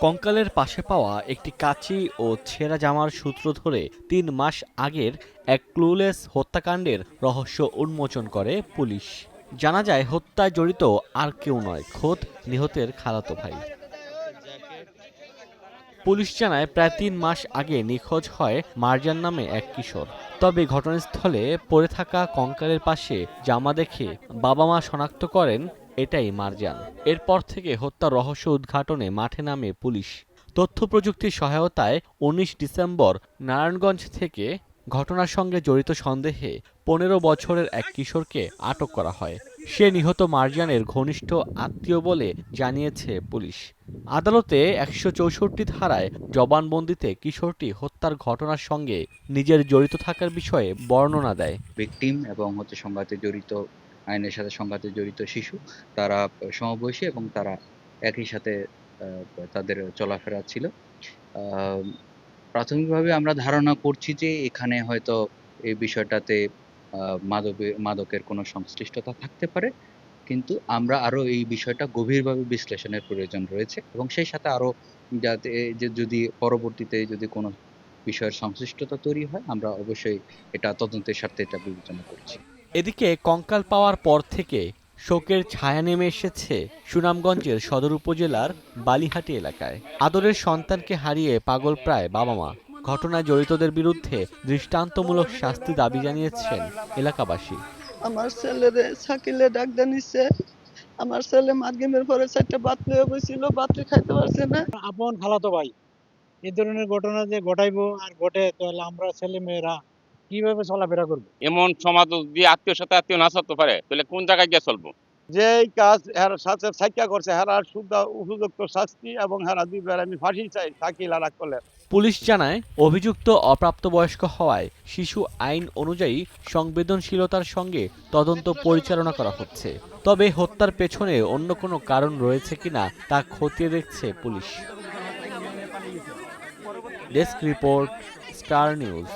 কঙ্কালের পাশে পাওয়া একটি কাঁচি ও ছেঁড়া জামার সূত্র ধরে ৩ মাস আগের এক ক্লুলেস হত্যাকাণ্ডের রহস্য উন্মোচন করে পুলিশ। জানা যায় হত্যায় জড়িত আর কেউ নয়, খোদ নিহতের খালাতো ভাই। পুলিশ জানায় প্রায় ৩ মাস আগে নিখোঁজ হয় মারজান নামে এক কিশোর। তবে ঘটনাস্থলে পড়ে থাকা কঙ্কালের পাশে জামা দেখে বাবা মা শনাক্ত করেন এটাই মারজান। এরপর থেকে হত্যার রহস্য উদ্ঘাটনে মাঠে নামে পুলিশ। তথ্য প্রযুক্তির সহায়তায় ১৯ ডিসেম্বর নারায়ণগঞ্জ থেকে ঘটনার সঙ্গে জড়িত সন্দেহে ১৫ বছরের এক কিশোরকে আটক করা হয়। সে নিহত মারজানের ঘনিষ্ঠ আত্মীয় বলে জানিয়েছে পুলিশ। আদালতে ১৬৪ ধারায় জবানবন্দিতে কিশোরটি হত্যার ঘটনার সঙ্গে নিজের জড়িত থাকার বিষয়ে বর্ণনা দেয়। ভিকটিম এবং সংঘাতে জড়িত, আইনের সাথে সংঘাতে জড়িত শিশু, তারা সমবয়সী এবং তারা একই সাথে তাদের চলাফেরা ছিল। প্রাথমিকভাবে আমরা ধারণা করছি যে এখানে হয়তো এই বিষয়টাতে মাদকের কোনো সংশ্লিষ্টতা থাকতে পারে, কিন্তু আমরা আরো এই বিষয়টা গভীরভাবে বিশ্লেষণের প্রয়োজন রয়েছে এবং সেই সাথে আরো যাতে যে যদি পরবর্তীতে যদি কোনো বিষয়ের সংশ্লিষ্টতা তৈরি হয়, আমরা অবশ্যই এটা তদন্তের স্বার্থে এটা বিবেচনা করছি। এদিকে কঙ্কাল পাওয়ার পর থেকে শোকের ছায়া নেমে এসেছে সুনামগঞ্জের সদর উপজেলার বালিহাটি এলাকায়। আদরের সন্তানকে হারিয়ে পাগল প্রায় বাবা মা। ঘটনায় জড়িতদের বিরুদ্ধে দৃষ্টান্তমূলক শাস্তি দাবি জানিয়েছেন এলাকাবাসী। আমার ছেলেরে সাকিলে ডাক জানিছে, আমার ছেলে মাধ্যমের পরে 4টা ভাত লয়ে বসছিল, ভাতই খাইতে পারছে না। আপন খালাতো ভাই এই ধরনের ঘটনা যে ঘটাইবো আর ঘটে, তাহলে আমরা ছেলে মেয়েরা কিভাবে চলাফেরা করবো? এমন সমাজ যদি আত্মীয় সাথে আত্মীয় না চলতে পারে, তাহলে কোন জায়গায় গিয়ে চলবো? যে কাজ এর সাথে সাইকা করছে হেরার সুদ্ধা উপযুক্ত শাস্তি এবং হেরা দিবার আমি ফাঁসি চাই, সাকিল আর করলে। পুলিশ জানায় অভিযুক্ত অপ্রাপ্তবয়স্ক হওয়ায় শিশু আইন অনুযায়ী সংবেদনশীলতার সঙ্গে তদন্ত পরিচালনা করা হচ্ছে। তবে হত্যার পেছনে অন্য কোনো কারণ রয়েছে কিনা তা খতিয়ে দেখছে police. Desk report, star news.